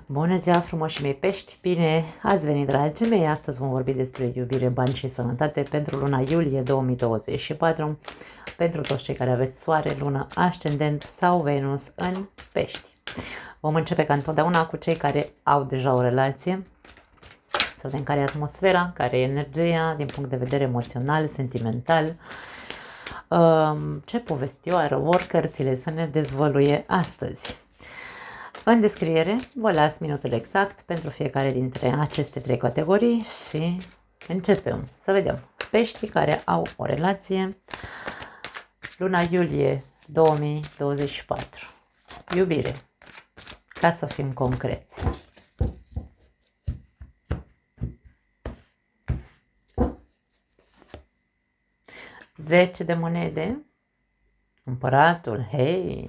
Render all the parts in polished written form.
Bună ziua, frumoși mei pești! Bine ați venit, dragii mei! Astăzi vom vorbi despre iubire, bani și sănătate pentru luna iulie 2024, pentru toți cei care aveți soare, lună, ascendent sau Venus în pești. Vom începe ca întotdeauna cu cei care au deja o relație, să vedem care e atmosfera, care e energia din punct de vedere emoțional, sentimental, ce povestioară vor cărțile să ne dezvăluie astăzi. În descriere vă las minutul exact pentru fiecare dintre aceste trei categorii și începem să vedem peștii care au o relație luna iulie 2024. Iubire, ca să fim concreți. Zece de monede, împăratul, hei,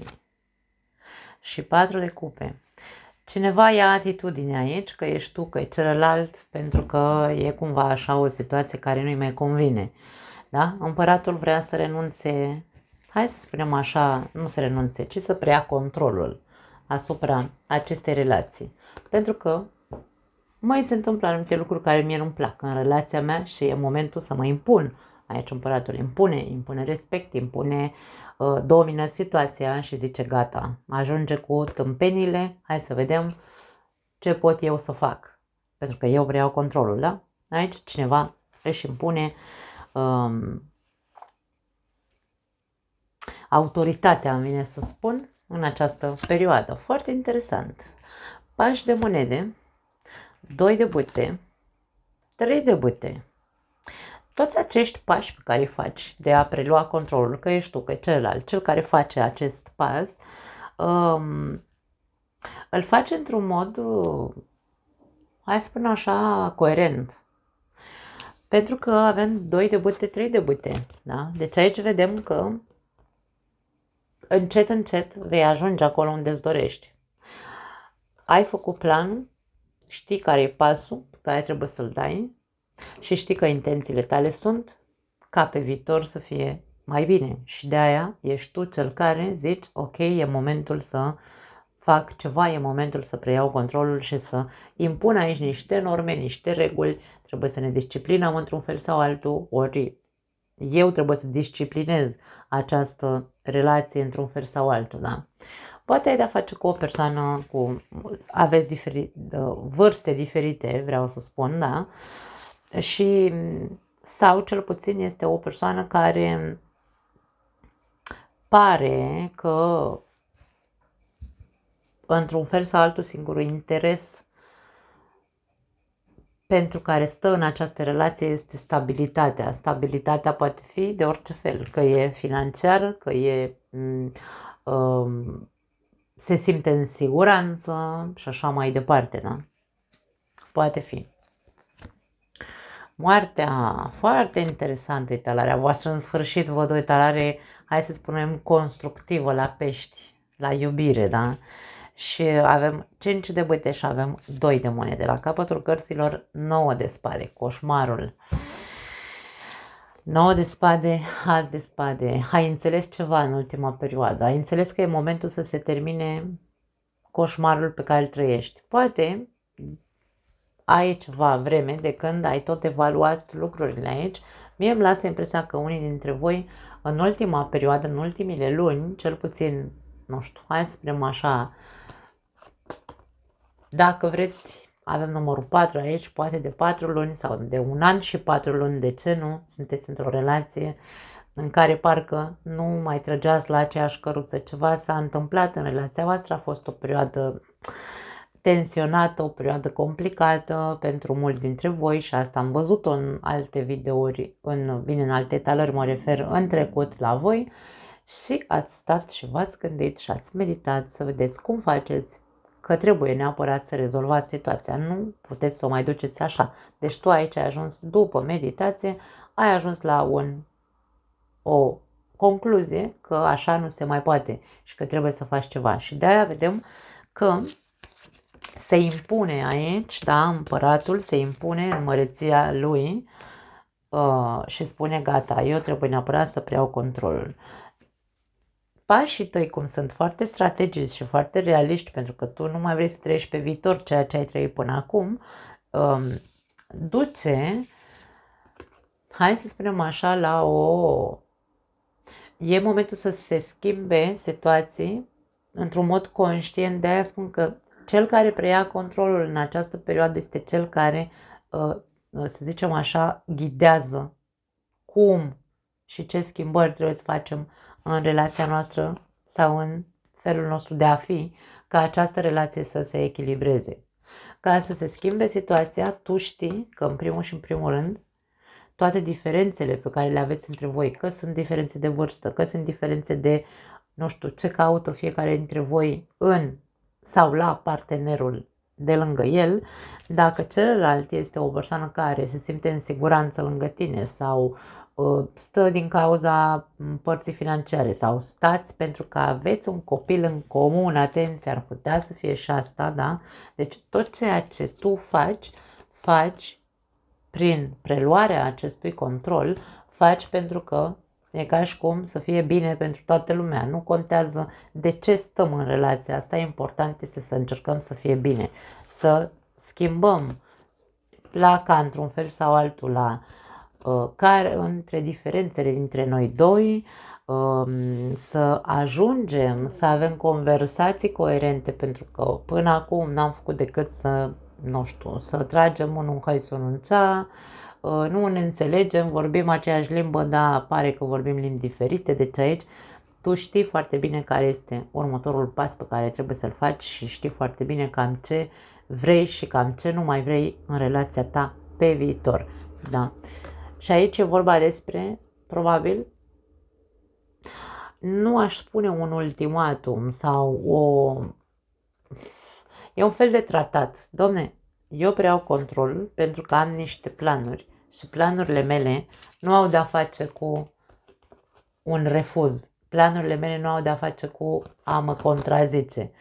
și 4 de cupe. Cineva ia atitudine aici, că ești tu, că e celălalt, pentru că e cumva așa o situație care nu-i mai convine. Da? Împăratul vrea să renunțe, hai să spunem așa, nu să renunțe, ci să preia controlul asupra acestei relații. Pentru că mai se întâmplă anumite lucruri care mie nu-mi plac în relația mea și e momentul să mă impun. Aici împăratul impune respect, domină situația și zice gata, ajunge cu tâmpenile, hai să vedem ce pot eu să fac. Pentru că eu vreau controlul, da? Aici cineva își impune autoritatea, îmi vine să spun, în această perioadă. Foarte interesant. Pași de monede, 2 de bâte, 3 de bâte. Toți acești pași pe care îi faci de a prelua controlul, că ești tu, că e celălalt, cel care face acest pas, îl face într-un mod, hai să spun așa, coerent. Pentru că avem 2 de bâte, 3 de bâte. Da? Deci aici vedem că încet, încet vei ajunge acolo unde îți dorești. Ai făcut planul, știi care e pasul pe care trebuie să-l dai și știi că intențiile tale sunt ca pe viitor să fie mai bine. Și de aia ești tu cel care zici, ok, e momentul să fac ceva, e momentul să preiau controlul și să impun aici niște norme, niște reguli, trebuie să ne disciplinăm într-un fel sau altul, ori eu trebuie să disciplinez această relație într-un fel sau altul, da? Poate ai de-a face cu o persoană aveți vârste diferite, vreau să spun, da? Și sau cel puțin este o persoană care pare că într-un fel sau altul singurul interes pentru care stă în această relație este stabilitatea. Stabilitatea poate fi de orice fel, că e financiară, că se simte în siguranță și așa mai departe, da? Poate fi. Moartea, foarte interesantă e talarea voastră, în sfârșit văd o talare, hai să spunem, constructivă la pești, la iubire, da? Și avem 5 de bâte și avem 2 de monede. La capătul cărților 9 de spade, coșmarul. 9 de spade, as de spade. Ai înțeles ceva în ultima perioadă. Ai înțeles că e momentul să se termine coșmarul pe care îl trăiești. Poate ai ceva vreme de când ai tot evaluat lucrurile aici. Mie îmi lasă impresia că unii dintre voi în ultima perioadă, în ultimile luni, cel puțin, nu știu, hai să spunem așa, dacă vreți, avem numărul 4 aici, poate de 4 luni sau de 1 an și 4 luni, de ce nu? Sunteți într-o relație în care parcă nu mai trăgeați la aceeași căruță. Ceva s-a întâmplat în relația voastră, a fost o perioadă tensionată, o perioadă complicată pentru mulți dintre voi și asta am văzut-o în alte videouri, în alte talări, mă refer în trecut la voi și ați stat și v-ați gândit și ați meditat să vedeți cum faceți, că trebuie neapărat să rezolvați situația, nu puteți să o mai duceți așa. Deci tu aici ai ajuns, după meditație, ai ajuns la o concluzie că așa nu se mai poate și că trebuie să faci ceva. Și de aia vedem că se impune aici, da, împăratul se impune în măreția lui și spune gata, eu trebuie neapărat să preiau controlul. pașii tăi, cum sunt foarte strategici și foarte realiști, pentru că tu nu mai vrei să trăiești pe viitor ceea ce ai trăit până acum, duce, hai să spunem așa, la o... E momentul să se schimbe situații într-un mod conștient. De aia spun că cel care preia controlul în această perioadă este cel care, să zicem așa, ghidează cum și ce schimbări trebuie să facem în relația noastră sau în felul nostru de a fi, ca această relație să se echilibreze. Ca să se schimbe situația, tu știi că în primul și în primul rând toate diferențele pe care le aveți între voi, că sunt diferențe de vârstă, că sunt diferențe de, nu știu, ce caută fiecare dintre voi în sau la partenerul de lângă el, dacă celălalt este o persoană care se simte în siguranță lângă tine sau stă din cauza părții financiare sau stați pentru că aveți un copil în comun, atenție, ar putea să fie și asta, da? Deci tot ceea ce tu faci prin preluarea acestui control, faci pentru că e ca și cum să fie bine pentru toată lumea. Nu contează de ce stăm în relația asta, important este să încercăm să fie bine, să schimbăm placa într-un fel sau altul la care între diferențele dintre noi doi, să ajungem să avem conversații coerente, pentru că până acum n-am făcut decât să, nu știu, să tragem unul în hăi, unul în cea, nu ne înțelegem, vorbim aceeași limbă, dar pare că vorbim limbi diferite, deci aici tu știi foarte bine care este următorul pas pe care trebuie să-l faci și știi foarte bine cam ce vrei și cam ce nu mai vrei în relația ta pe viitor. Da? Și aici e vorba despre, probabil, nu aș spune un ultimatum sau e un fel de tratat. Domne, eu preiau controlul pentru că am niște planuri și planurile mele nu au de-a face cu un refuz. Planurile mele nu au de-a face cu a mă contrazice.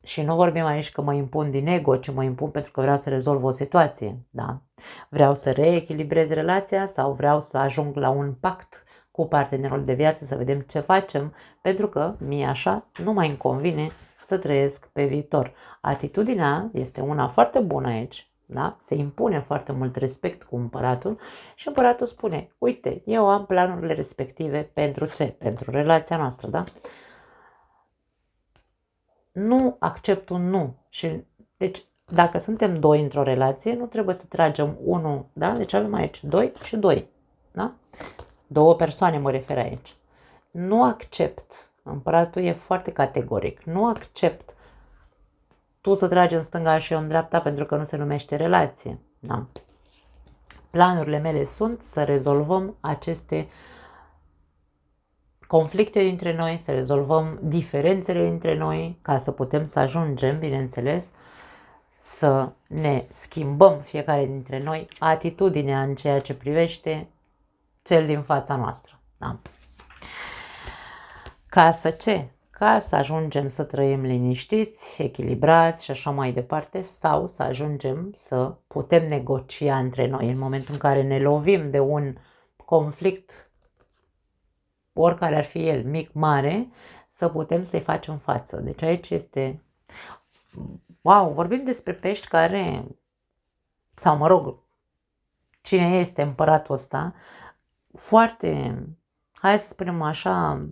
Și nu vorbim aici că mă impun din ego, ci mă impun pentru că vreau să rezolv o situație. Da? Vreau să reechilibrez relația sau vreau să ajung la un pact cu partenerul de viață, să vedem ce facem, pentru că mie așa nu mai îmi convine să trăiesc pe viitor. Atitudinea este una foarte bună aici, da? Se impune foarte mult respect cu împăratul și împăratul spune, uite, eu am planurile respective pentru ce? Pentru relația noastră, da? Nu accept un nu. Și, deci, dacă suntem doi într-o relație, nu trebuie să tragem unul, da? Deci avem aici doi și doi, da? Două persoane mă refer aici. Nu accept, împăratul e foarte categoric, nu accept tu să tragi în stânga și eu în dreapta pentru că nu se numește relație. Da? Planurile mele sunt să rezolvăm aceste conflicte dintre noi, să rezolvăm diferențele dintre noi, ca să putem să ajungem, bineînțeles, să ne schimbăm fiecare dintre noi atitudinea în ceea ce privește cel din fața noastră. Da? Ca să ce? Ca să ajungem să trăim liniștiți, echilibrați și așa mai departe, sau să ajungem să putem negocia între noi în momentul în care ne lovim de un conflict, oricare ar fi el, mic, mare, să putem să-i facem față. Deci aici este, wow, vorbim despre pești care, sau mă rog, cine este împăratul ăsta, foarte, hai să spunem așa,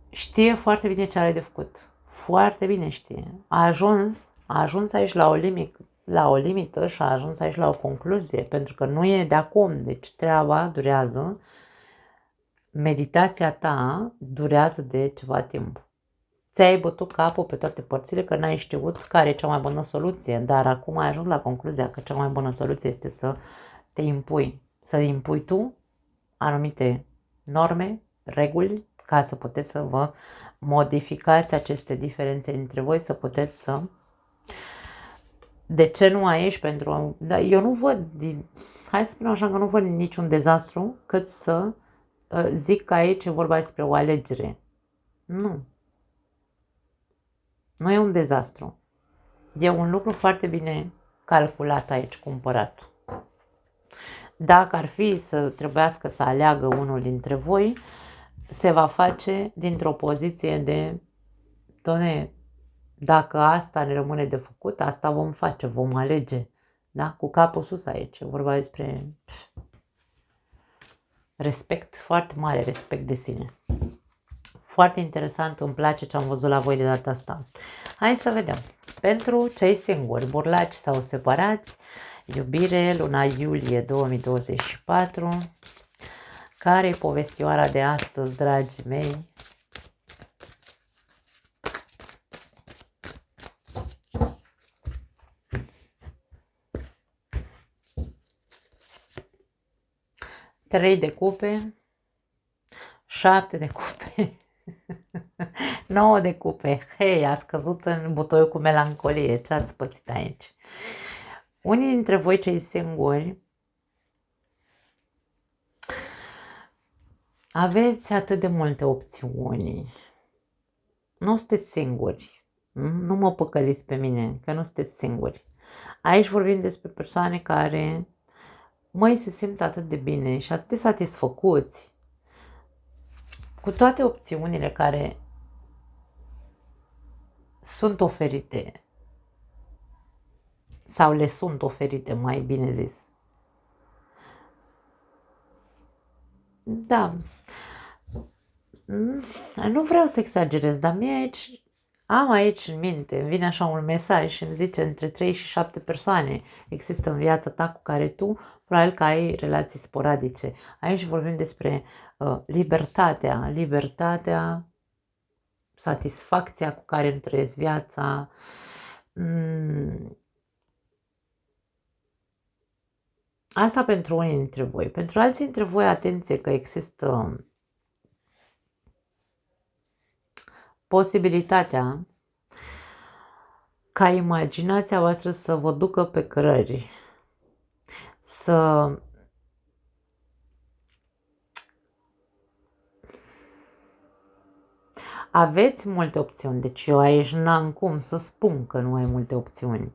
știe foarte bine ce are de făcut. Foarte bine știe. A ajuns aici la o limită și a ajuns aici la o concluzie, pentru că nu e de acum, deci treaba durează, meditația ta durează de ceva timp. Ți-ai bătut capul pe toate părțile că n-ai știut care e cea mai bună soluție, dar acum ai ajuns la concluzia că cea mai bună soluție este să te impui, să impui tu anumite norme, reguli, ca să puteți să vă modificați aceste diferențe dintre voi, să puteți să... De ce nu aici? Pentru... Dar eu nu văd, hai să spunem așa, că nu văd niciun dezastru, cât să zic că aici e vorba despre o alegere. Nu. Nu e un dezastru. E un lucru foarte bine calculat aici cumpăratul. Dacă ar fi să trebuiască să aleagă unul dintre voi, se va face dintr-o poziție de, doamne, dacă asta ne rămâne de făcut, asta vom face, vom alege. Da? Cu capul sus aici, e vorba despre respect, foarte mare respect de sine. Foarte interesant, îmi place ce am văzut la voi de data asta. Hai să vedem. Pentru cei singuri, burlaci sau separați, iubire, luna iulie 2024. Care-i povestioara de astăzi, dragii mei? Trei de cupe, 7 de cupe, 9 de cupe. Hei, a scăzut în butoiul cu melancolie. Ce ați pățit aici? Unii dintre voi, cei singuri, aveți atât de multe opțiuni. Nu sunteți singuri. Nu mă păcăliți pe mine, că nu sunteți singuri. Aici vorbim despre persoane care, măi, se simt atât de bine și atât de satisfăcuți cu toate opțiunile care sunt oferite sau le sunt oferite, mai bine zis. Da, nu vreau să exagerez, dar mie aici, am aici în minte, îmi vine așa un mesaj și îmi zice între 3 și 7 persoane există în viața ta cu care tu probabil că ai relații sporadice. Aici vorbim despre libertatea, satisfacția cu care îmi trăiesc viața. Asta pentru unii dintre voi. Pentru alții dintre voi, atenție că există posibilitatea ca imaginația voastră să vă ducă pe cărări, să aveți multe opțiuni. Deci eu aici n-am cum să spun că nu ai multe opțiuni.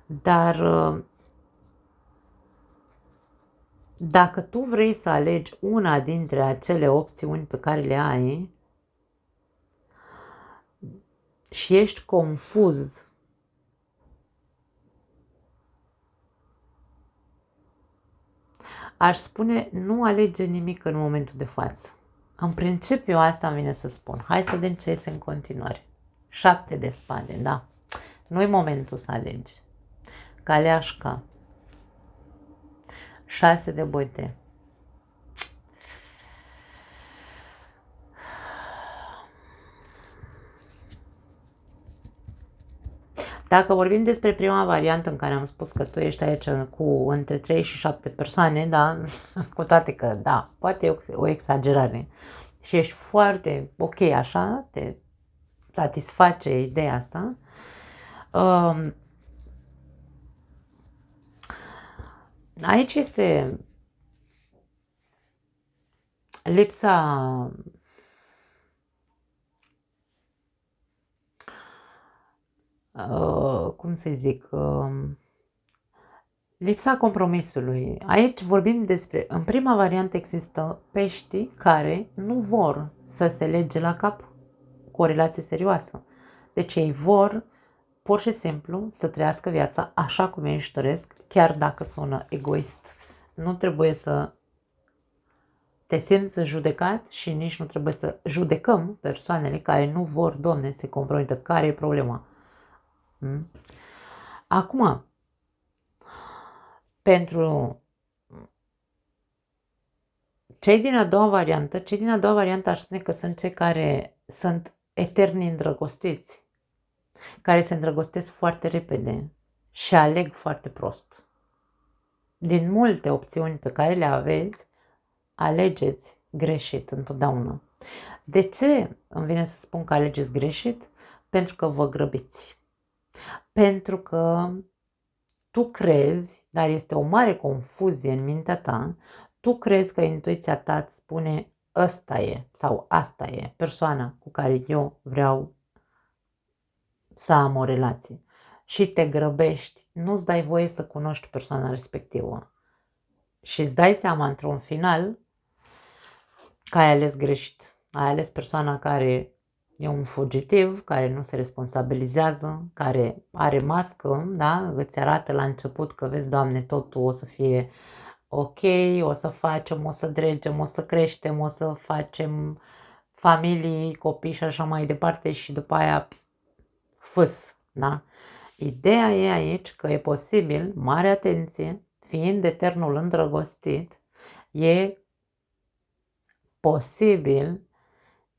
Dar dacă tu vrei să alegi una dintre acele opțiuni pe care le ai și ești confuz, aș spune nu alege nimic în momentul de față. În principiu asta îmi vine să spun. Hai să vedem ce este în continuare. 7 de spade, da. Nu-i momentul să alegi. Caleașca. 6 de băte. Dacă vorbim despre prima variantă în care am spus că tu ești aici cu între 3 și 7 persoane, da, cu toate că, da, poate e o exagerare și ești foarte ok așa, te satisface ideea asta, aici este lipsa cum să zic, lipsa compromisului. Aici vorbim despre, în prima variantă există peștii care nu vor să se lege la cap cu o relație serioasă. Deci ei vor pur și simplu să trăiască viața așa cum ei își doresc, chiar dacă sună egoist. Nu trebuie să te simți judecat și nici nu trebuie să judecăm persoanele care nu vor, Doamne, să se compromită. Care e problema? Acum, pentru cei din a doua variantă aș spune că sunt cei care sunt eterni îndrăgostiți, care se îndrăgostesc foarte repede și aleg foarte prost. Din multe opțiuni pe care le aveți, alegeți greșit întotdeauna. De ce îmi vine să spun că alegeți greșit? Pentru că vă grăbiți. Pentru că tu crezi, dar este o mare confuzie în mintea ta, tu crezi că intuiția ta îți spune ăsta e sau asta e persoana cu care eu vreau să am o relație. și te grăbești, nu-ți dai voie să cunoști persoana respectivă. Și îți dai seama într-un final că ai ales greșit. Ai ales persoana care e un fugitiv, care nu se responsabilizează, care are mască, da? Îți arată la început că vezi, Doamne, totul o să fie ok, o să facem, o să dregem, o să creștem, o să facem familii, copii și așa mai departe și după aia fâs, da? Ideea e aici că e posibil, mare atenție, fiind eternul îndrăgostit, e posibil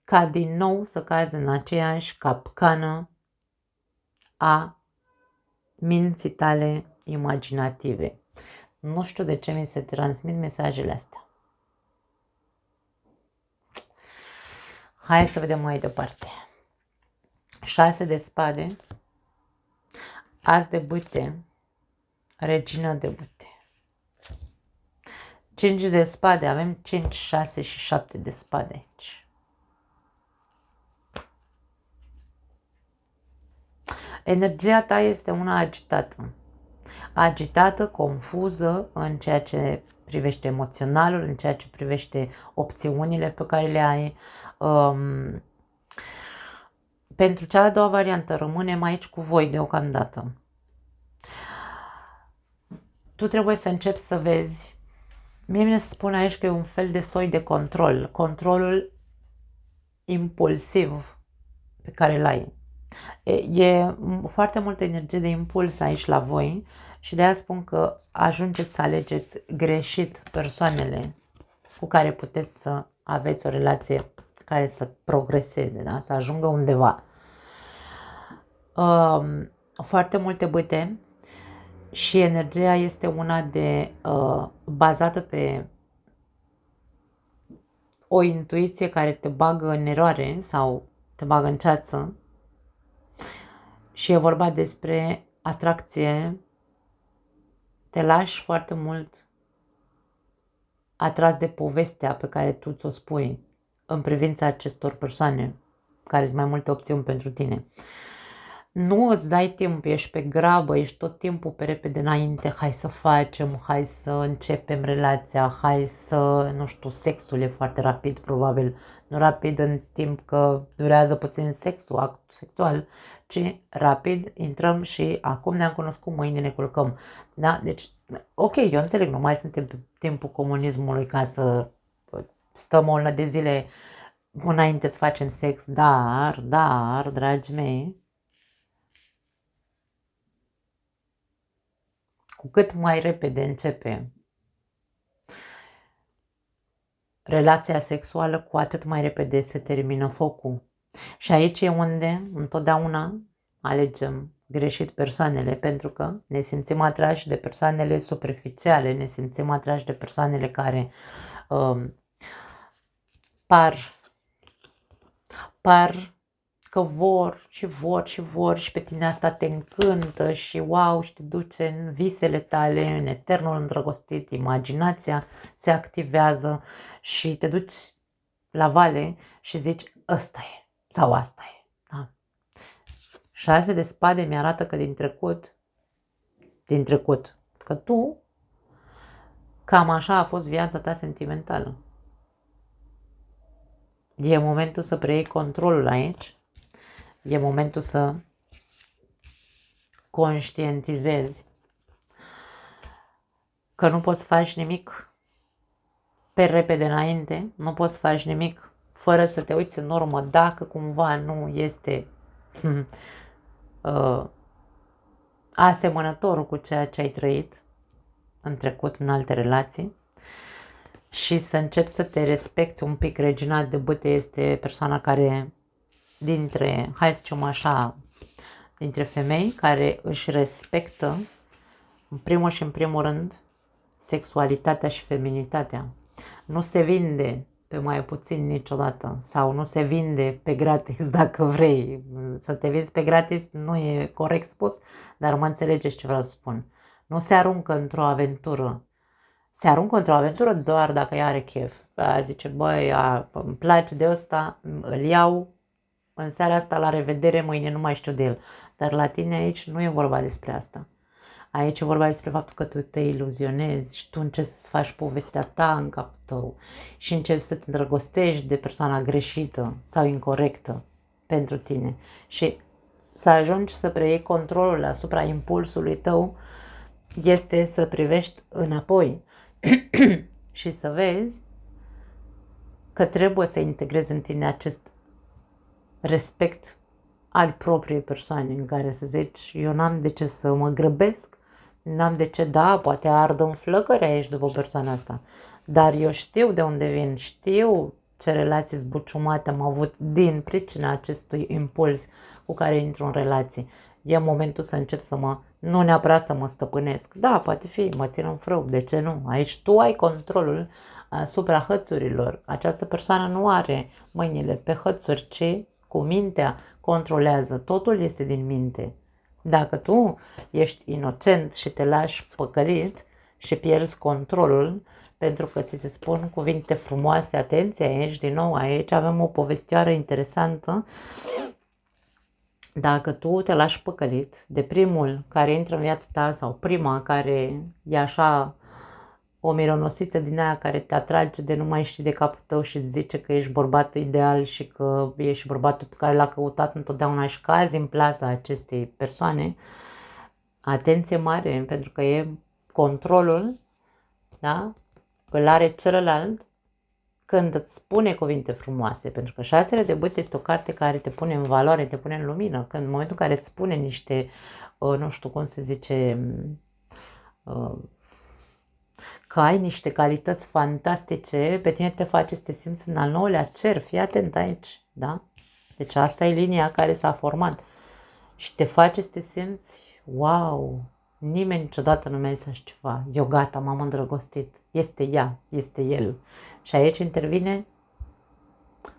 ca din nou să cazi în aceeași capcană a minții tale imaginative. Nu știu de ce mi se transmit mesajele astea. Hai să vedem mai departe. 6 de spade, as de bâte, regină de bâte. 5 de spade, avem 5, 6 și 7 de spade aici. Energia ta este una agitată. Agitată, confuză în ceea ce privește emoționalul, în ceea ce privește opțiunile pe care le ai. Pentru cea a doua variantă, rămânem aici cu voi deocamdată. Tu trebuie să începi să vezi. Mie mi se spune aici că e un fel de soi de control. Controlul impulsiv pe care îl ai. E foarte multă energie de impuls aici la voi și de aia spun că ajungeți să alegeți greșit persoanele cu care puteți să aveți o relație care să progreseze, da? Să ajungă undeva. Foarte multe bâte și energia este una de bazată pe o intuiție care te bagă în eroare sau te bagă în ceață. Și e vorba despre atracție, te lași foarte mult atras de povestea pe care tu ți-o spui în privința acestor persoane, care sunt mai multe opțiuni pentru tine. Nu îți dai timp, ești pe grabă, ești tot timpul pe repede înainte, hai să facem, hai să începem relația, hai să, nu știu, sexul e foarte rapid, probabil, nu rapid în timp că durează puțin sexul, actul sexual, ci rapid intrăm și acum ne-am cunoscut, mâine ne culcăm. Da? Deci, ok, eu înțeleg, nu mai suntem pe timpul comunismului ca să stăm o lună de zile înainte să facem sex, dar, dragi mei, cu cât mai repede începe relația sexuală, cu atât mai repede se termină focul. Și aici e unde întotdeauna alegem greșit persoanele, pentru că ne simțim atrași de persoanele superficiale, ne simțim atrași de persoanele care par că vor și pe tine asta te încântă și wow, și te duce în visele tale, în eternul îndrăgostit, imaginația se activează și te duci la vale și zici ăsta e sau asta e. Da? 6 de spade mi-arată că din trecut, că tu cam așa a fost viața ta sentimentală. E momentul să preiei controlul aici. E momentul să conștientizezi că nu poți face nimic pe repede înainte, nu poți face nimic fără să te uiți în urmă dacă cumva nu este asemănător cu ceea ce ai trăit în trecut în alte relații și să începi să te respecti un pic. Regina de bâte este persoana care hai să zicem așa, dintre femei care își respectă în primul și în primul rând sexualitatea și feminitatea. Nu se vinde pe mai puțin niciodată sau nu se vinde pe gratis dacă vrei. Să te vinzi pe gratis nu e corect spus, dar mă înțelegeți ce vreau să spun. Nu se aruncă într-o aventură. Se aruncă într-o aventură doar dacă ea are chef. Zice, băi, îmi place de ăsta, îl iau în seara asta la revedere, mâine nu mai știu de el. Dar la tine aici nu e vorba despre asta. Aici e vorba despre faptul că tu te iluzionezi și tu începi să-ți faci povestea ta în capul tău și începi să te îndrăgostești de persoana greșită sau incorrectă pentru tine și să ajungi să preiei controlul asupra impulsului tău este să privești înapoi și să vezi că trebuie să integrezi în tine acest respect al propriei persoane în care să zici, eu n-am de ce să mă grăbesc, n-am de ce, da, poate ardă în flăcări aici după persoana asta, dar eu știu de unde vin, știu ce relații zbuciumate am avut din pricina acestui impuls cu care intru în relație. E momentul să încep nu neapărat să mă stăpânesc, da, poate fi, mă țin în frâu, de ce nu? Aici tu ai controlul asupra hățurilor, această persoană nu are mâinile pe hățuri, ci cu mintea controlează, totul este din minte. Dacă tu ești inocent și te lași păcălit și pierzi controlul, pentru că ți se spun cuvinte frumoase, atenție aici, din nou aici avem o povestioară interesantă. Dacă tu te lași păcălit de primul care intră în viața ta sau prima care e așa o mironosiță din aia care te atrage de nu mai știi de capul tău și îți zice că ești bărbatul ideal și că ești bărbatul pe care l-a căutat întotdeauna și cazi în plasa acestei persoane, atenție mare, pentru că e controlul, da? Îl are celălalt când îți spune cuvinte frumoase, pentru că șasele de bâte este o carte care te pune în valoare, te pune în lumină, când în momentul în care îți spune niște, nu știu cum se zice, că ai niște calități fantastice, pe tine te face să te simți în al nouălea cer, fii atent aici, da? Deci asta e linia care s-a format și te face să te simți, wow, nimeni niciodată nu mi-a zis așa ceva, eu gata, m-am îndrăgostit, este ea, este el. Și aici intervine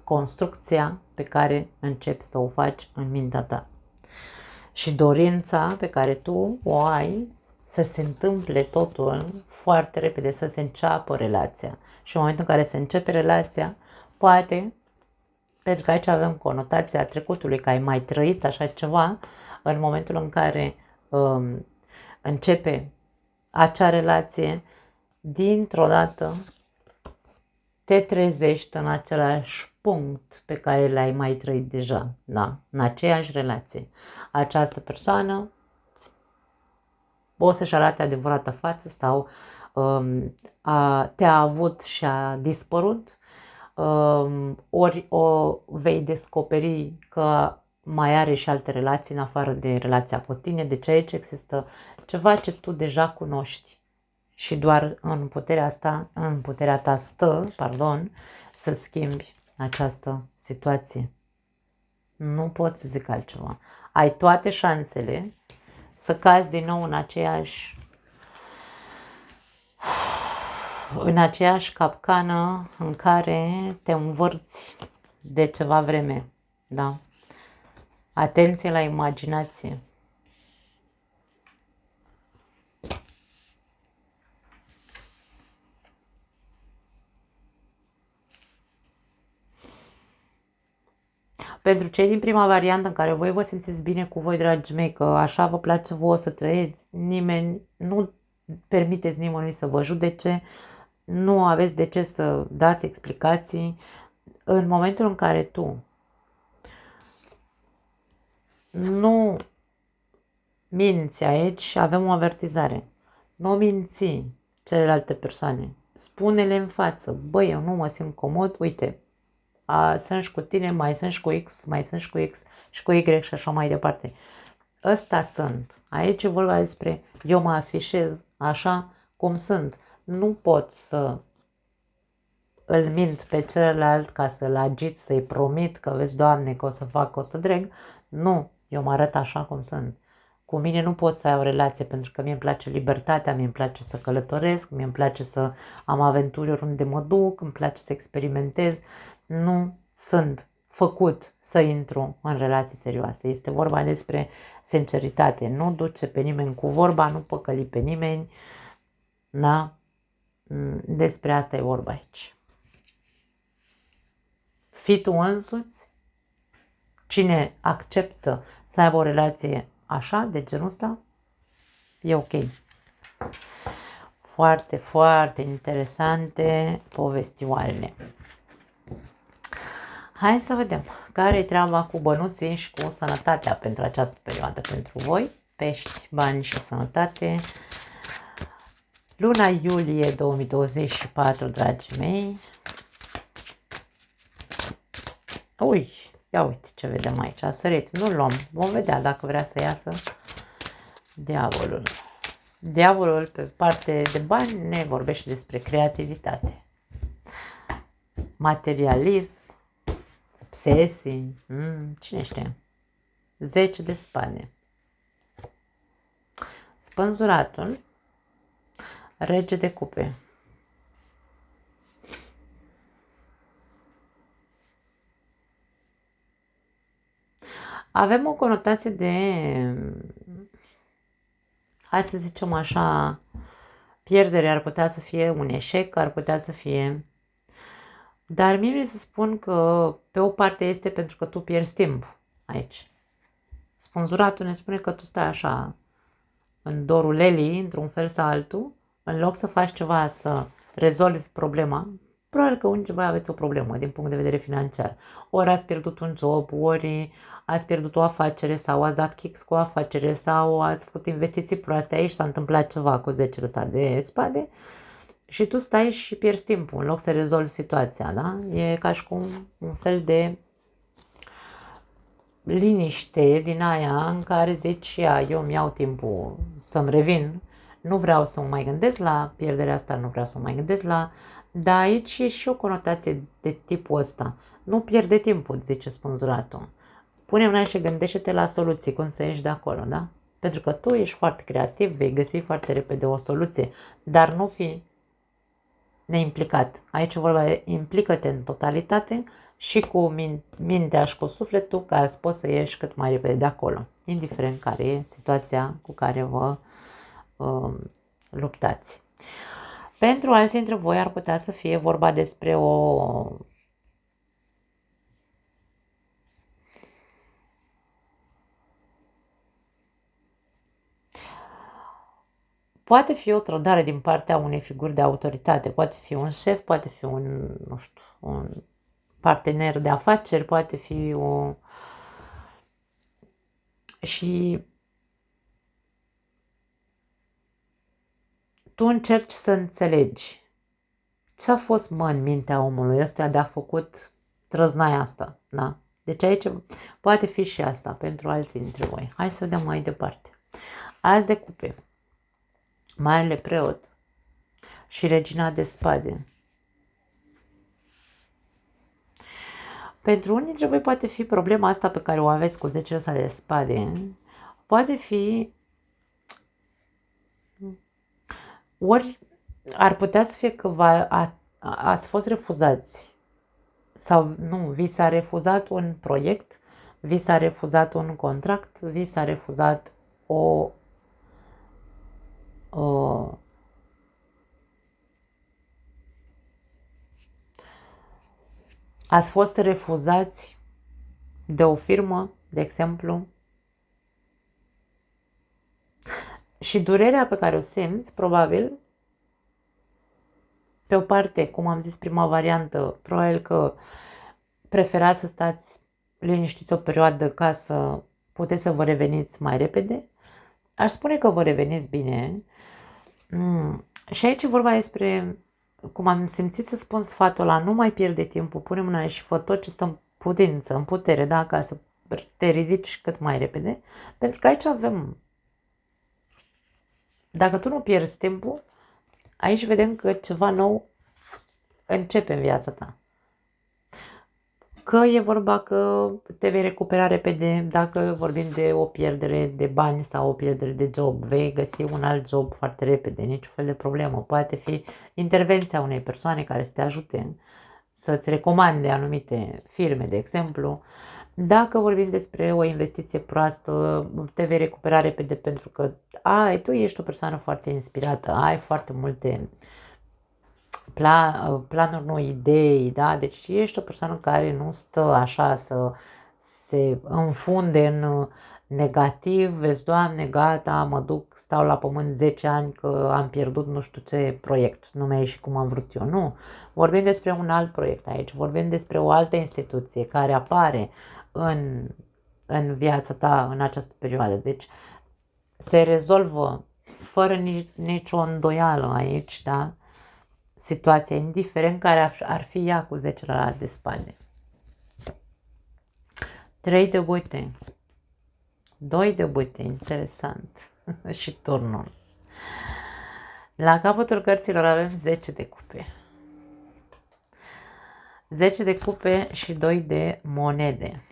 construcția pe care începi să o faci în mintea ta și dorința pe care tu o ai să se întâmple totul foarte repede, să se înceapă relația. Și în momentul în care se începe relația, poate, pentru că aici avem conotația trecutului, că ai mai trăit așa ceva, în momentul în care începe acea relație, dintr-o dată te trezești în același punct pe care l-ai mai trăit deja, da? În aceeași relație. Această persoană o să-și arate adevărata față sau te-a avut și a dispărut, ori o vei descoperi că mai are și alte relații în afară de relația cu tine, deci aici există ceva ce tu deja cunoști și doar în puterea ta stă, să schimbi această situație. Nu pot să zic altceva. Ai toate șansele să cazi din nou în aceeași capcană în care te învârți de ceva vreme, da? Atenție la imaginație. Pentru cei din prima variantă în care voi vă simțiți bine cu voi, dragii mei, că așa vă place vouă să trăiți, nu permiteți nimănui să vă judece, nu aveți de ce să dați explicații. În momentul în care tu nu minți aici, avem o avertizare. Nu minți celelalte persoane. Spune-le în față. Băi, eu nu mă simt comod, uite, sunt și cu tine, mai sunt și cu X, mai sunt și cu X și cu Y și așa mai departe. Ăsta sunt. Aici e vorba despre eu mă afișez așa cum sunt. Nu pot să îl mint pe celălalt ca să-l agit, să-i promit că vezi, Doamne, că o să fac, că o să dreg. Nu, eu mă arăt așa cum sunt. Cu mine nu pot să ai o relație pentru că mie îmi place libertatea, mie îmi place să călătoresc, mie îmi place să am aventuri oriunde mă duc, îmi place să experimentez. Nu sunt făcut să intru în relații serioase. Este vorba despre sinceritate. Nu duce pe nimeni cu vorba, nu păcăli pe nimeni. Da? Despre asta e vorba aici. Fii tu însuți Cine acceptă să aibă o relație așa, de genul ăsta, e ok. Foarte, foarte interesante povestioarele. Hai să vedem care e treaba cu bănuții și cu sănătatea pentru această perioadă pentru voi. Pești, bani și sănătate. Luna iulie 2024, dragii mei. Ui, ia uite ce vedem aici. A sărit, nu luăm. Vom vedea dacă vrea să iasă diavolul. Diavolul pe parte de bani ne vorbește despre creativitate, materialism, obsesii, cine știe. 10 de spade. Spânzuratul, rege de cupe. Avem o conotație de, hai să zicem așa, pierdere, ar putea să fie un eșec, ar putea să fie... Dar mie vreau să spun că pe o parte este pentru că tu pierzi timp aici. Spânzuratul ne spune că tu stai așa în dorul lelii, într-un fel sau altul, în loc să faci ceva să rezolvi problema. Probabil că undeva aveți o problemă din punct de vedere financiar. Ori ați pierdut un job, ori ați pierdut o afacere sau ați dat kicks cu o afacere sau ați făcut investiții proaste aici, s-a întâmplat ceva cu 10 ăsta de spade și tu stai și pierzi timpul în loc să rezolvi situația, da? E ca și cum un fel de liniște din aia în care zici, eu îmi iau timpul să-mi revin, nu vreau să mă mai gândesc la pierderea asta, nu vreau să mă mai gândesc la... Dar aici e și o conotație de tipul ăsta. Nu pierde timpul, zice spânzuratul. Pune mâna și gândește-te la soluții, cum să ieși de acolo, da? Pentru că tu ești foarte creativ, vei găsi foarte repede o soluție, dar nu fi neimplicat. Aici vorba de implică-te în totalitate și cu mintea și cu sufletul ca să poți să ieși cât mai repede de acolo, indiferent care e situația cu care vă luptați. Pentru alții dintre voi ar putea să fie vorba despre o poate fi o trădare din partea unei figuri de autoritate, poate fi un șef, poate fi un, nu știu, un partener de afaceri, poate fi o... Și tu încerci să înțelegi ce a fost în mintea omului ăsta de a făcut trăznaia asta, da? Deci aici poate fi și asta pentru alții dintre voi. Hai să vedem mai departe. Azi de cupe, Marele Preot și Regina de Spade. Pentru unii dintre voi poate fi problema asta pe care o aveți cu 10 ăsta de spade, poate fi ori ar putea să fie că ați fost refuzați sau nu, vi s-a refuzat un proiect, vi s-a refuzat un contract, vi s-a refuzat o ați fost refuzați de o firmă, de exemplu, și durerea pe care o simți, probabil, pe o parte, cum am zis prima variantă, probabil că preferați să stați liniștiți o perioadă ca să puteți să vă reveniți mai repede. Aș spune că vă reveniți bine. Și aici e vorba despre, cum am simțit să spun sfatul ăla, nu mai pierde timpul, pune mâna și fă tot ce stă în putință, în putere, da, ca să te ridici cât mai repede. Pentru că aici avem, dacă tu nu pierzi timpul, aici vedem că ceva nou începe în viața ta. Că e vorba că te vei recupera repede, dacă vorbim de o pierdere de bani sau o pierdere de job, vei găsi un alt job foarte repede, niciun fel de problemă. Poate fi intervenția unei persoane care să te ajute să-ți recomande anumite firme, de exemplu. Dacă vorbim despre o investiție proastă, te vei recupera repede pentru că tu ești o persoană foarte inspirată, ai foarte multe planuri noi, idei, da? Deci ești o persoană care nu stă așa se înfunde în negativ, vezi, Doamne, gata, mă duc, stau la pământ 10 ani că am pierdut nu știu ce proiect, nu mi-a ieșit cum am vrut eu. Nu, vorbim despre un alt proiect aici, vorbim despre o altă instituție care apare în viața ta în această perioadă. Deci se rezolvă fără nicio îndoială aici, da? Situația, indiferent care ar fi ea cu 10 de spade. 3 de bâte, 2 de bâte, interesant, și turnul. La capătul cărților avem 10 de cupe. 10 de cupe și 2 de monede.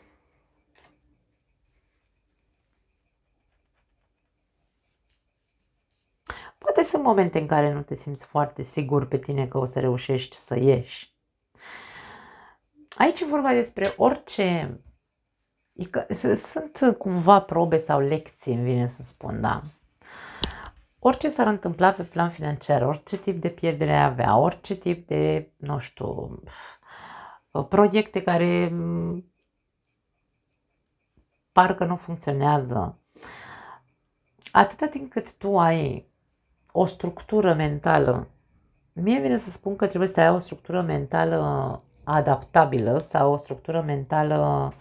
Poate sunt momente în care nu te simți foarte sigur pe tine că o să reușești să ieși. Aici e vorba despre orice. Sunt cumva probe sau lecții, îmi vine să spun, da. Orice s-ar întâmpla pe plan financiar, orice tip de pierdere ai avea, orice tip de, nu știu, proiecte care parcă nu funcționează, atâta timp cât tu ai o structură mentală, mie vine să spun că trebuie să ai o structură mentală adaptabilă sau o structură mentală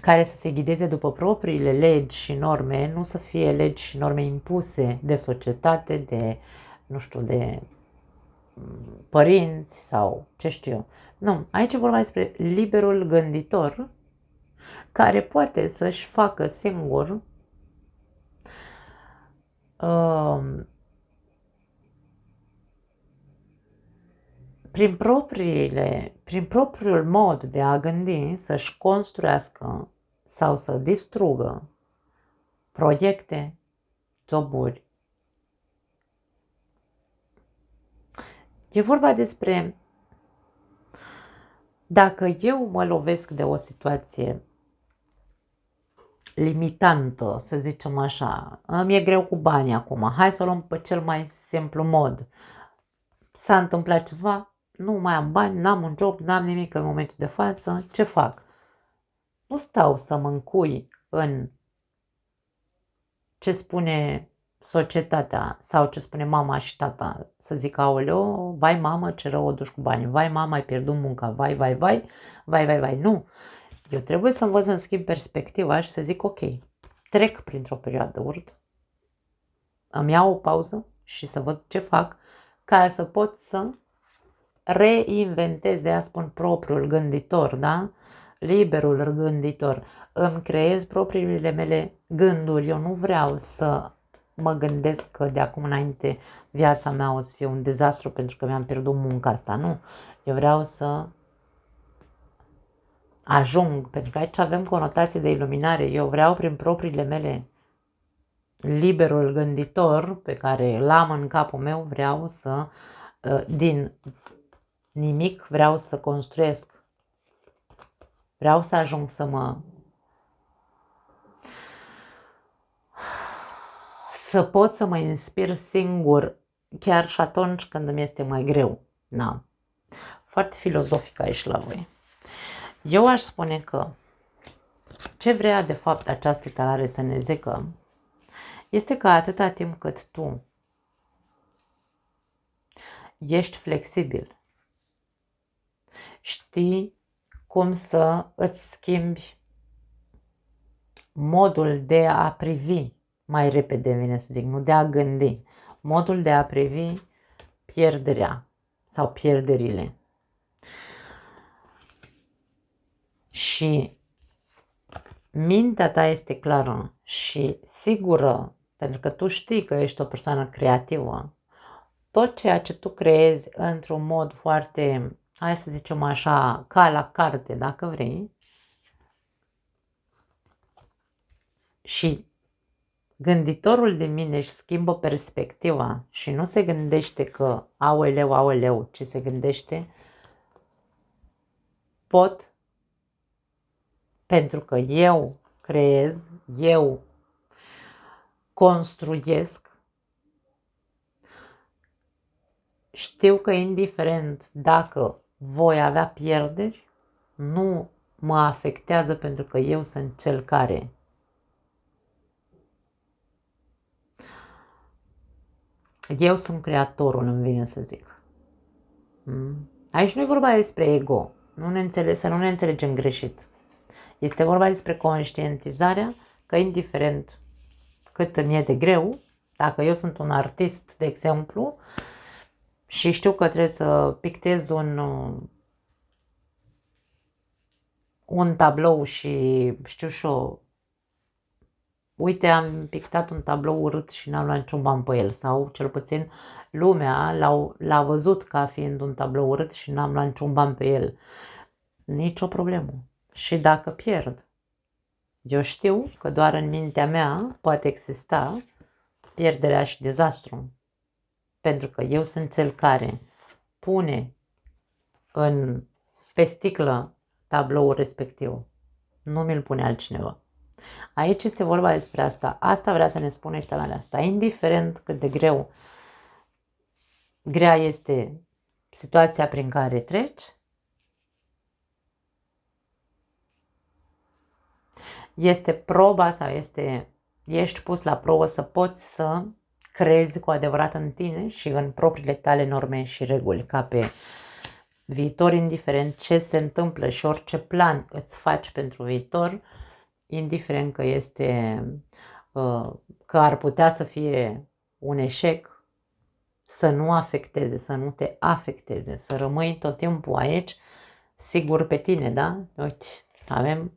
care să se ghideze după propriile legi și norme, nu să fie legi și norme impuse de societate, de, nu știu, de părinți sau ce știu eu. Nu, aici e vorba despre liberul gânditor care poate să-și facă singur prin propriul mod de a gândi să-și construiască sau să distrugă proiecte, joburi. E vorba despre dacă eu mă lovesc de o situație limitantă, să zicem așa, îmi e greu cu banii acum, hai să o luăm pe cel mai simplu mod. S-a întâmplat ceva, nu mai am bani, n-am un job, n-am nimic în momentul de față, ce fac? Nu stau să mă încui în ce spune societatea sau ce spune mama și tata, să zic, aoleo, vai mamă, ce rău o duci cu bani, vai mama, ai pierdut munca, vai, nu. Eu trebuie să învăț să-mi schimb perspectiva și să zic, ok, trec printr-o perioadă urâtă, îmi iau o pauză și să văd ce fac ca să pot să reinventez, de aia spun propriul gânditor, da? Liberul gânditor. Îmi creez propriile mele gânduri. Eu nu vreau să mă gândesc că de acum înainte viața mea o să fie un dezastru pentru că mi-am pierdut munca asta. Nu. Eu vreau să ajung, pentru că aici avem conotații de iluminare. Eu vreau prin propriile mele liberul gânditor pe care îl am în capul meu, vreau să din nimic vreau să construiesc. Vreau să ajung să pot să mă inspir singur chiar și atunci când îmi este mai greu. Da. Foarte filozofic aici la voi. Eu aș spune că ce vrea de fapt această talare să ne zică este că atâta timp cât tu ești flexibil, știi cum să îți schimbi modul de a privi mai repede, vine să zic, nu de a gândi, modul de a privi pierderea sau pierderile. Și mintea ta este clară și sigură, pentru că tu știi că ești o persoană creativă, tot ceea ce tu creezi într-un mod foarte, hai să zicem așa, ca la carte, dacă vrei, și gânditorul de mine își schimbă perspectiva și nu se gândește că aoleu, ci se gândește pot, pentru că eu creez, eu construiesc, știu că indiferent dacă voi avea pierderi, Nu mă afectează pentru că eu sunt cel care. Eu sunt creatorul, îmi vine să zic. Aici nu e vorba despre ego. Să nu ne înțelegem greșit. Este vorba despre conștientizarea că indiferent cât îmi e de greu, dacă eu sunt un artist, de exemplu, și știu că trebuie să pictez un tablou și știu și eu, uite, am pictat un tablou urât și n-am luat niciun ban pe el, sau cel puțin lumea l-a văzut ca fiind un tablou urât și n-am luat niciun ban pe el. Nici o problemă. Și dacă pierd, eu știu că doar în mintea mea poate exista pierderea și dezastru. Pentru că eu sunt cel care pune pe sticlă tabloul respectiv. Nu mi-l pune altcineva. Aici este vorba despre asta. Asta vrea să ne spună talarea asta. Indiferent cât de grea este situația prin care treci, este proba sau ești pus la probă să poți să crezi cu adevărat în tine și în propriile tale norme și reguli, ca pe viitor, indiferent ce se întâmplă și orice plan îți faci pentru viitor, indiferent că ar putea să fie un eșec, să nu afecteze, să nu te afecteze, să rămâi tot timpul aici, sigur pe tine, da? Uite, avem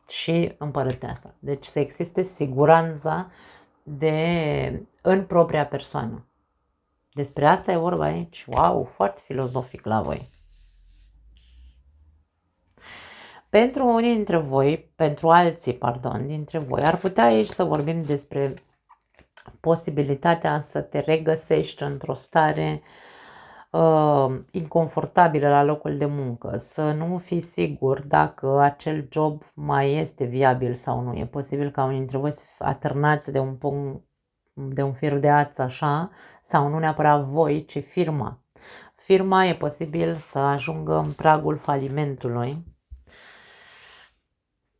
și împărăteasa. Deci să existe siguranța în propria persoană. Despre asta e vorba aici. Wow, foarte filozofic la voi. Pentru unii dintre voi, pentru alții, dintre voi, ar putea aici să vorbim despre posibilitatea să te regăsești într-o stare inconfortabilă la locul de muncă, să nu fii sigur dacă acel job mai este viabil sau nu. E posibil ca unii dintre voi să fie atârnați de un fir de ață așa, sau nu neapărat voi, ci firma. Firma e posibil să ajungă în pragul falimentului.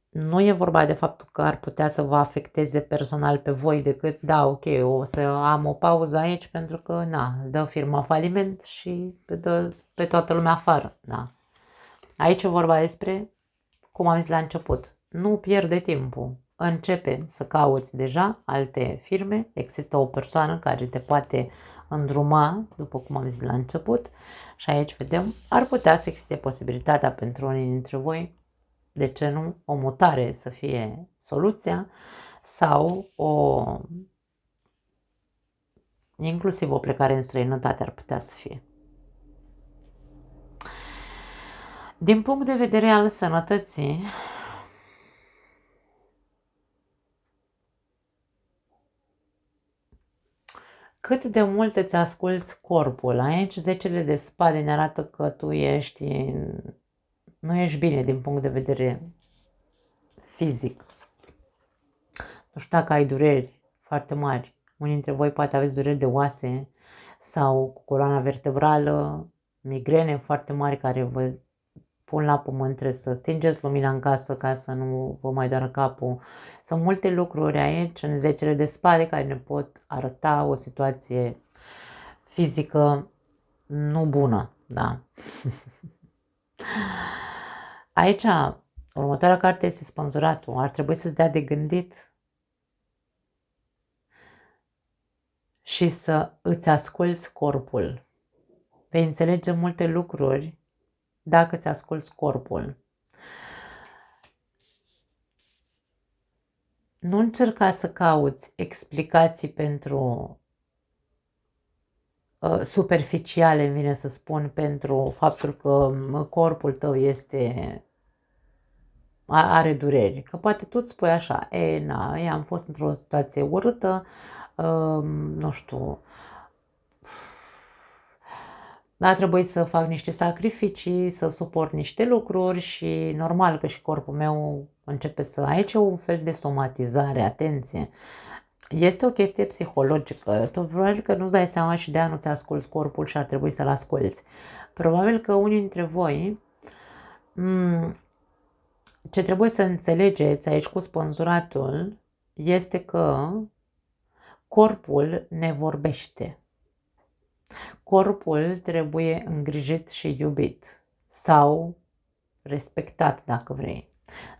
Nu e vorba de faptul că ar putea să vă afecteze personal pe voi decât, da, ok, o să am o pauză aici pentru că, dă firma faliment și dă pe toată lumea afară, da. Aici e vorba despre, cum am zis la început, nu pierde timpul. Începe să cauți deja alte firme, există o persoană care te poate îndruma, după cum am zis la început, și aici vedem, ar putea să existe posibilitatea pentru unii dintre voi, de ce nu, o mutare să fie soluția sau inclusiv o plecare în străinătate ar putea să fie. Din punct de vedere al sănătății, cât de mult îți asculți corpul. Aici 10 de spade ne arată că tu nu ești bine din punct de vedere fizic. Nu știu dacă ai dureri foarte mari. Unii dintre voi poate aveți dureri de oase sau cu coloana vertebrală, migrene foarte mari care vă pun la pământ, trebuie să stingeți lumina în casă ca să nu vă mai doară capul. Sunt multe lucruri aici în 10 de spade care ne pot arăta o situație fizică nu bună, da. Aici, următoarea carte este Spânzuratul. Ar trebui să-ți dea de gândit și să îți asculți corpul. Vei înțelege multe lucruri dacă îți asculți corpul. Nu încerca să cauți explicații pentru superficiale, îmi vine să spun, pentru faptul că corpul tău are dureri. Că poate tu îți spui așa, am fost într-o situație urâtă, nu știu, a trebuit să fac niște sacrificii, să suport niște lucruri și normal că și corpul meu începe să... Aici e un fel de somatizare, atenție. Este o chestie psihologică. Tu probabil că nu-ți dai seama și de-aia nu-ți asculți corpul și ar trebui să-l asculți. Probabil că unii dintre voi Ce trebuie să înțelegeți aici cu spânzuratul este că corpul ne vorbește. Corpul trebuie îngrijit și iubit sau respectat, dacă vrei.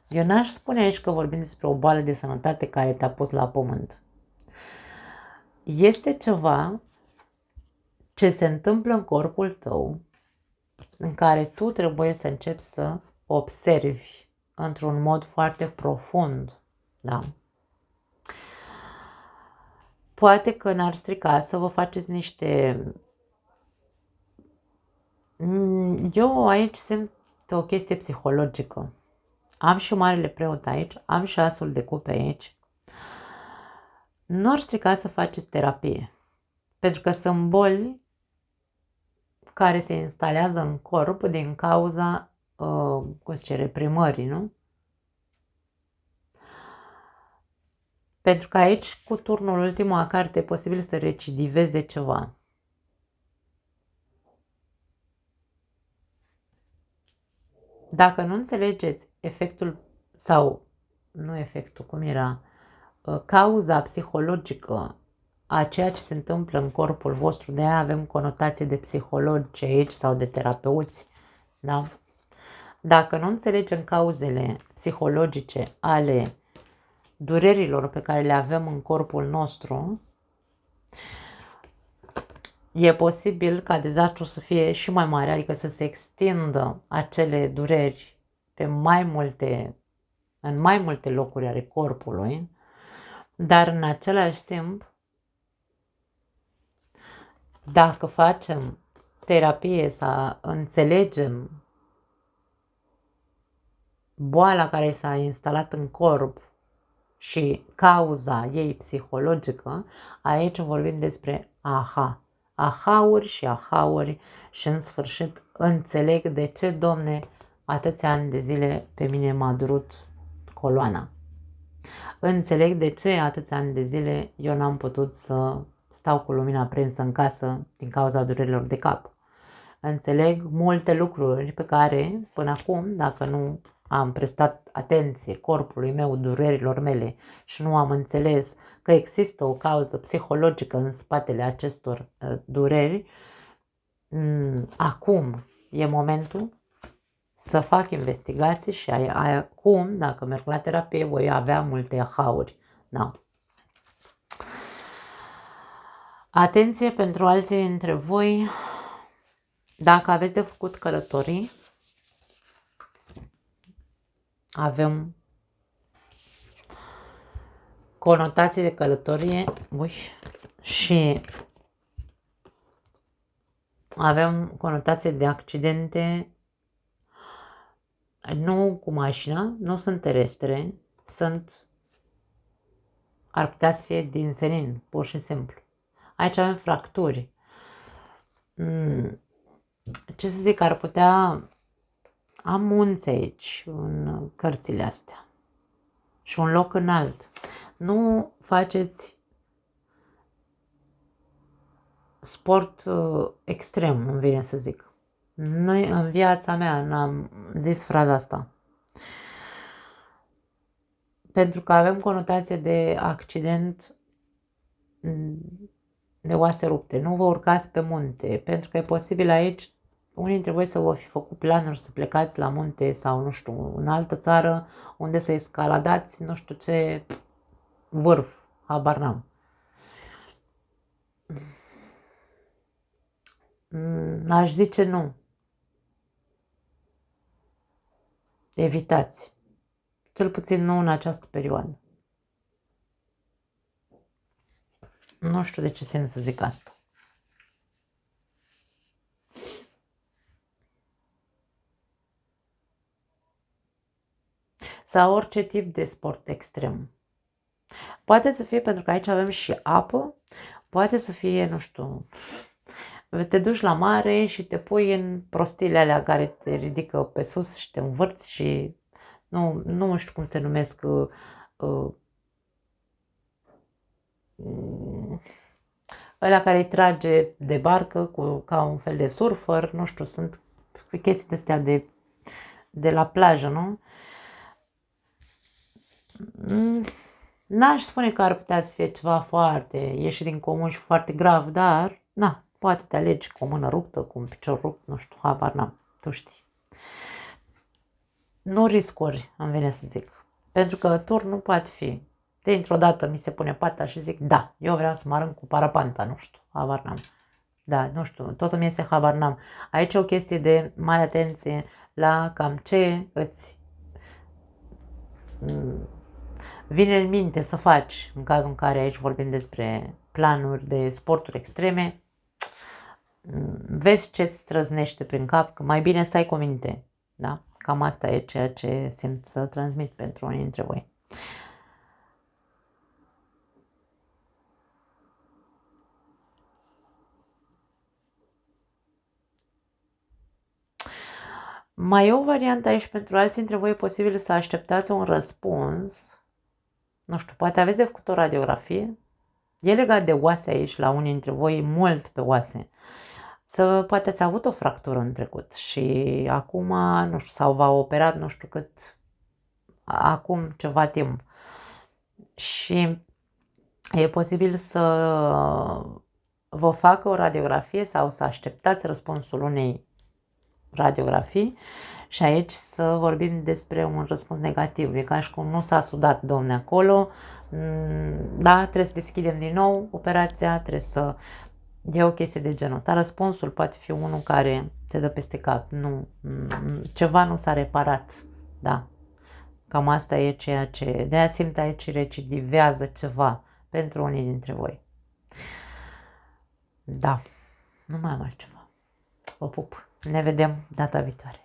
Eu n-aș spune aici că vorbim despre o boală de sănătate care te-a pus la pământ. Este ceva ce se întâmplă în corpul tău în care tu trebuie să începi să observi într-un mod foarte profund. Da? Poate că n-ar strica să vă faceți niște... Eu aici simt o chestie psihologică. Am și marele preot aici, am și asul de cupe aici. Nu ar strica să faceți terapie. Pentru că sunt boli care se instalează în corp din cauza, cum se zice, reprimării, nu? Pentru că aici, cu turnul ultima carte, e posibil să recidiveze ceva. Dacă nu înțelegeți efectul, sau nu efectul, cum era, cauza psihologică a ceea ce se întâmplă în corpul vostru, de aia avem conotație de psihologi aici sau de terapeuți, da? Dacă nu înțelegem cauzele psihologice ale durerilor pe care le avem în corpul nostru, e posibil ca dezastrul să fie și mai mare, adică să se extindă acele dureri pe în mai multe locuri ale corpului, dar în același timp, dacă facem terapie, să înțelegem boala care s-a instalat în corp și cauza ei psihologică, aici vorbim despre aha-uri și aha-uri și în sfârșit înțeleg de ce, Domne, atâția ani de zile pe mine m-a durut coloana. Înțeleg de ce atâția ani de zile eu n-am putut să stau cu lumina aprinsă în casă din cauza durerilor de cap. Înțeleg multe lucruri pe care, până acum, dacă nu am prestat atenție corpului meu, durerilor mele și nu am înțeles că există o cauză psihologică în spatele acestor dureri, acum e momentul să fac investigații și acum, dacă merg la terapie, voi avea multe aha-uri. Da. Atenție pentru alții dintre voi, dacă aveți de făcut călătorii, avem conotații de călătorie și avem conotații de accidente, nu cu mașina, nu sunt terestre, ar putea să fie din senin, pur și simplu. Aici avem fracturi. Ce să zic, ar putea... Am munți aici, în cărțile astea. Și un loc înalt. Nu faceți sport extrem, îmi vine să zic. Noi, în viața mea, n-am zis fraza asta. Pentru că avem conotație de accident, de oase rupte. Nu vă urcați pe munte, pentru că e posibil aici unii dintre voi să vă fi făcut planuri să plecați la munte sau, nu știu, în altă țară unde să escaladați, nu știu ce vârf, habar n-am. Aș zice nu. Evitați. Cel puțin nu în această perioadă. Nu știu de ce simt să zic asta. Sau orice tip de sport extrem. Poate să fie, pentru că aici avem și apă, poate să fie, nu știu, te duci la mare și te pui în prostiile alea care te ridică pe sus și te învârți și nu știu cum se numesc, ăla care îi trage de barcă ca un fel de surfer, nu știu, sunt chestii de astea de de la plajă, nu? N-aș spune că ar putea să fie ceva foarte ieșit din comun și foarte grav, dar, na, poate te alegi cu o mână ruptă, cu un picior rupt, nu știu, habar n-am, tu știi. Nu riscuri, îmi vine să zic, pentru că tur nu poate fi. Dintr-o dată mi se pune pata și zic, da, eu vreau să mă arunc cu parapanta, nu știu, habar n-am. Da, nu știu, totul mi iese habar n-am. Aici e o chestie de mare atenție la cam ce îți vine în minte să faci, în cazul în care aici vorbim despre planuri de sporturi extreme. Vezi ce îți trăznește prin cap, că mai bine stai cu minte. Da? Cam asta e ceea ce simt să transmit pentru unii dintre voi. Mai e o variantă aici pentru alții dintre voi, e posibil să așteptați un răspuns. Nu știu, poate aveți de făcut o radiografie. E legat de oase aici, la unii dintre voi, mult pe oase. Poate ați avut o fractură în trecut și acum, nu știu, sau v-a operat nu știu cât, acum ceva timp. Și e posibil să vă facă o radiografie sau să așteptați răspunsul unei radiografii și aici să vorbim despre un răspuns negativ. E ca și cum nu s-a sudat, domne, acolo, da, trebuie să deschidem din nou operația, trebuie să... E o chestie de genul. Dar răspunsul poate fi unul care te dă peste cap. Nu, ceva nu s-a reparat. Da. Cam asta e ceea ce... De-aia simt aici recidivează ceva pentru unii dintre voi. Da. Nu mai am altceva. Vă pup. Ne vedem data viitoare.